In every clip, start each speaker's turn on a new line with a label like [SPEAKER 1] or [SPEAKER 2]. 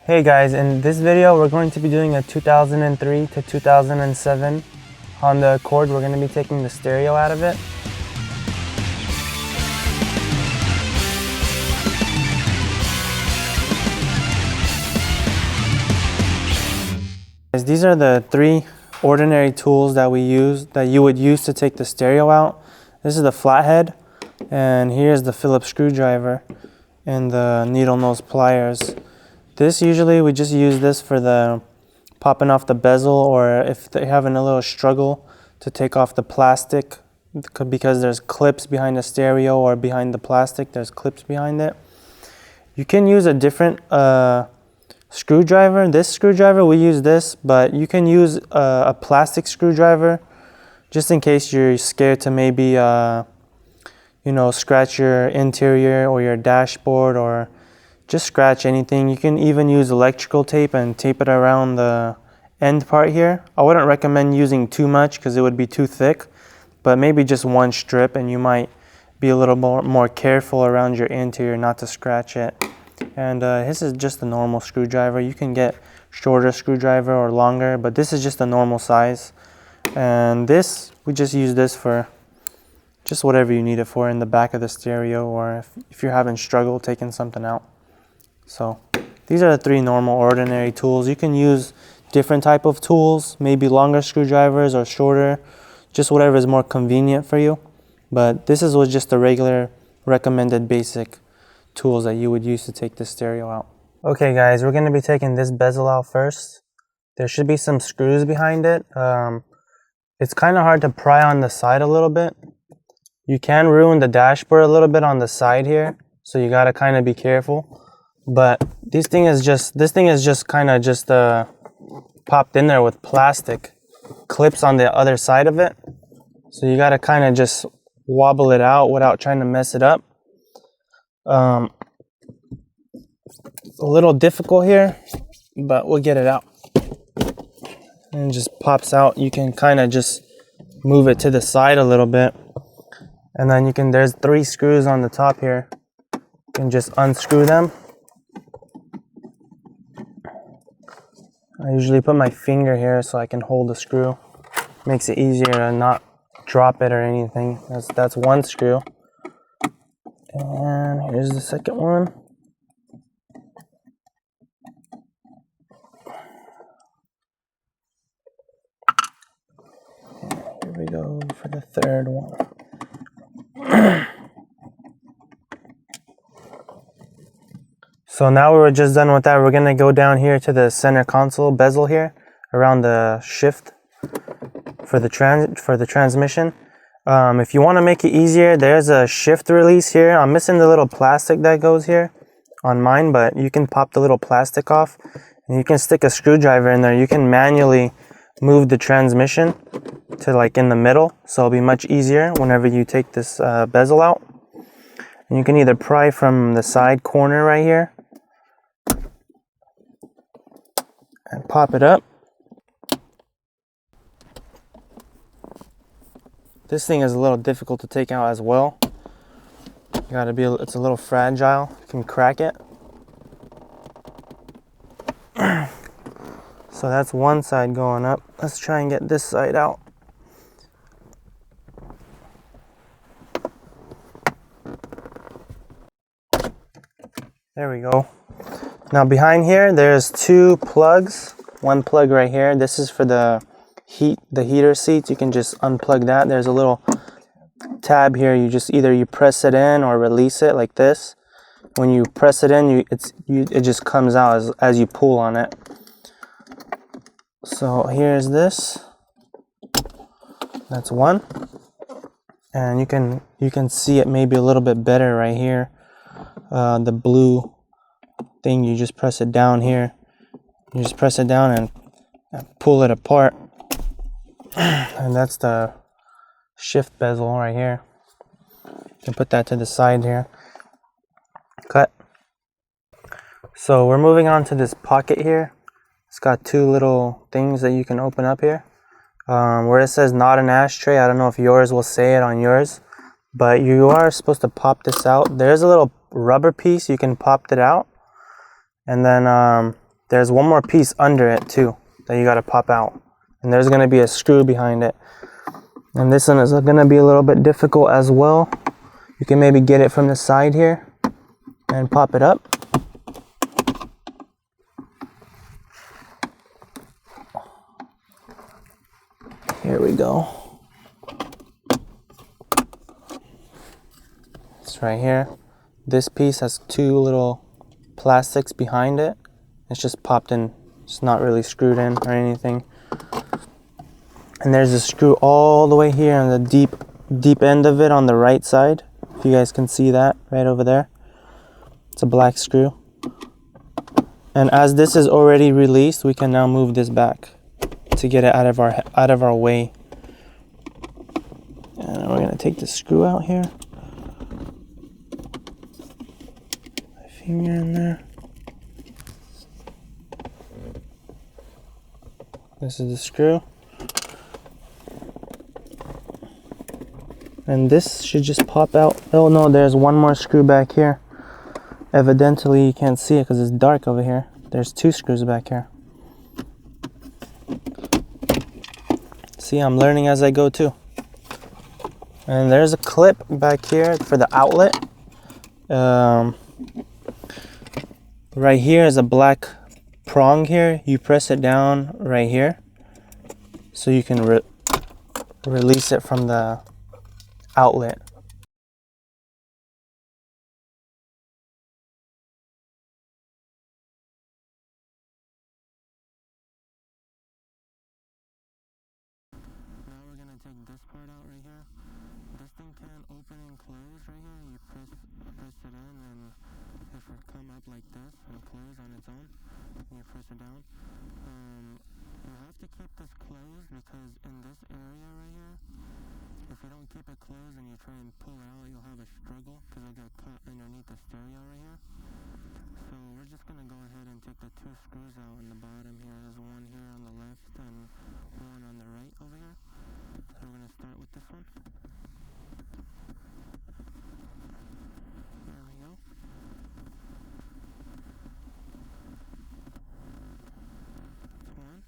[SPEAKER 1] Hey guys, in this video we're going to be doing a 2003 to 2007 Honda Accord. We're going to be taking the stereo out of it. These are the three ordinary tools that you would use to take the stereo out. This is the flathead, and here's the Phillips screwdriver and the needle nose pliers. This usually we just use this for the popping off the bezel, or if they're having a little struggle to take off the plastic because there's clips behind the stereo, or behind the plastic there's clips behind it. You can use a different screwdriver. This screwdriver, we use this, but you can use a plastic screwdriver just in case you're scared to maybe scratch your interior or your dashboard, or just scratch anything. You can even use electrical tape and tape it around the end part here. I wouldn't recommend using too much because it would be too thick, but maybe just one strip, and you might be a little more careful around your interior not to scratch it. And this is just a normal screwdriver. You can get shorter screwdriver or longer, but this is just a normal size. And this, we just use this for just whatever you need it for, in the back of the stereo, or if you're having struggle taking something out. So these are the three normal ordinary tools. You can use different type of tools, maybe longer screwdrivers or shorter, just whatever is more convenient for you. But this was just the regular recommended basic tools that you would use to take the stereo out. Okay guys, we're going to be taking this bezel out first. There should be some screws behind it. It's kind of hard to pry on the side a little bit. You can ruin the dashboard a little bit on the side here, so you got to kind of be careful. But this thing is just kind of popped in there with plastic clips on the other side of it. So you got to kind of just wobble it out without trying to mess it up. It's a little difficult here, but we'll get it out. And it just pops out. You can kind of just move it to the side a little bit. And then there's three screws on the top here. You can just unscrew them. I usually put my finger here so I can hold the screw. Makes it easier to not drop it or anything. That's one screw. And here's the second one. Here we go for the third one. So now we're just done with that. We're going to go down here to the center console bezel here, around the shift for the transmission. If you want to make it easier, there's a shift release here. I'm missing the little plastic that goes here on mine, but you can pop the little plastic off and you can stick a screwdriver in there. You can manually move the transmission to like in the middle, so it'll be much easier whenever you take this bezel out. And you can either pry from the side corner right here and pop it up. This thing is a little difficult to take out as well. It's a little fragile. You can crack it. So that's one side going up. Let's try and get this side out. There we go. Now behind here, there's two plugs. One plug right here. This is for the heater seats. You can just unplug that. There's a little tab here. You press it in or release it like this. When you press it in, it just comes out as you pull on it. So here's this. That's one. And you can see it maybe a little bit better right here. The blue thing, you just press it down here. You just press it down and pull it apart. And that's the shift bezel right here. You can put that to the side here. Cut. So we're moving on to this pocket here. It's got two little things that you can open up here. Where it says not an ashtray, I don't know if yours will say it on yours, but you are supposed to pop this out. There's a little rubber piece, you can pop it out. And then there's one more piece under it too that you got to pop out. And there's going to be a screw behind it. And this one is going to be a little bit difficult as well. You can maybe get it from the side here and pop it up. Here we go. It's right here. This piece has two little plastics behind it. It's just popped in. It's not really screwed in or anything. And there's a screw all the way here on the deep end of it on the right side. If you guys can see that right over there. It's a black screw. And as this is already released, we can now move this back to get it out of our way. And we're gonna take the screw out here. My finger in there. This is the screw. And this should just pop out. Oh no, there's one more screw back here. Evidently you can't see it because it's dark over here. There's two screws back here. See, I'm learning as I go too. And there's a clip back here for the outlet. Right here is a black prong here. You press it down right here so you can release it from the outlet. Now we're gonna take this part out right here. This thing can open and close right here. You press it in, and if it come up like this and close on its own, you press it down. You have to keep this closed because in this area right here, if you don't keep it closed and you try and pull it out, you'll have a struggle because it'll get caught underneath the stereo right here. So we're just gonna go ahead and take the two screws out in the bottom here. There's one here on the left and one on the right over here. So we're gonna start with this one. There we go. That's one.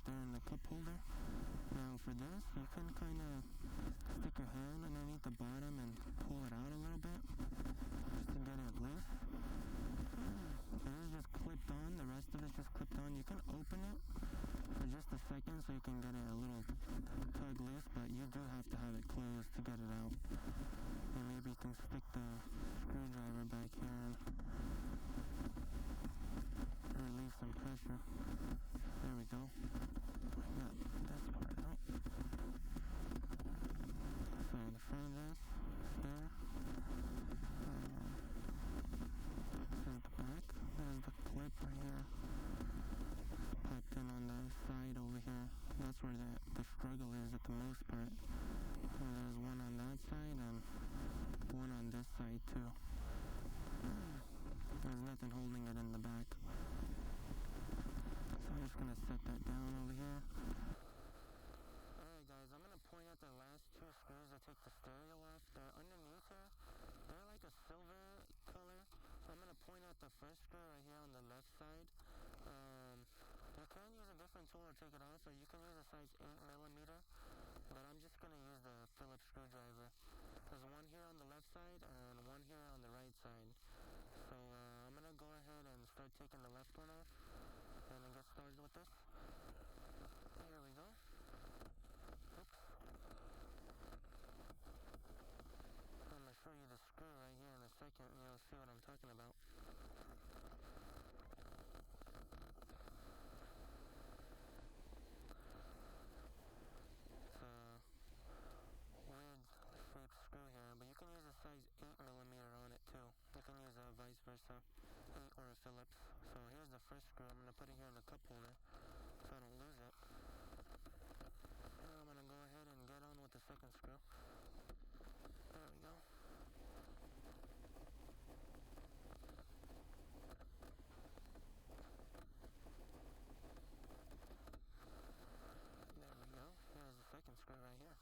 [SPEAKER 1] There in the cup holder. Now for this, you can kind of stick your hand underneath the bottom and pull it out a little bit just to get it loose. It is just clipped on, the rest of it's just clipped on. You can open it for just a second so you can get it a little tug loose, but you do have to have it closed to get it out. And maybe you can stick the screwdriver back here and relieve some pressure. There we go. Got this part out. So the front of this, there. There's the back. There's the clip right here. Popped in on the side over here. That's where the struggle is at the most part. So there's one on that side and one on this side too. There's nothing holding it in the back. I'm just gonna set that down over here. Alright guys, I'm gonna point out the last two screws that take the stereo off. They're underneath here. They're like a silver color. So I'm gonna point out the first screw right here on the left side. You can use a different tool to take it off, or you can use a size 8mm. But I'm just gonna use the Phillips screwdriver. There's one here on the left side and one here on the right side. So I'm gonna go ahead and start taking the left one off. And then get started with this. Here we go. Oops. I'm going to show you the screw right here in a second and you'll see what I'm talking about. It's a weird shaped screw here, but you can use a size 8mm on it too. You can use a vice versa, 8 or a Phillips. So here's the first screw. I'm going to put it here in the cup holder so I don't lose put it right here.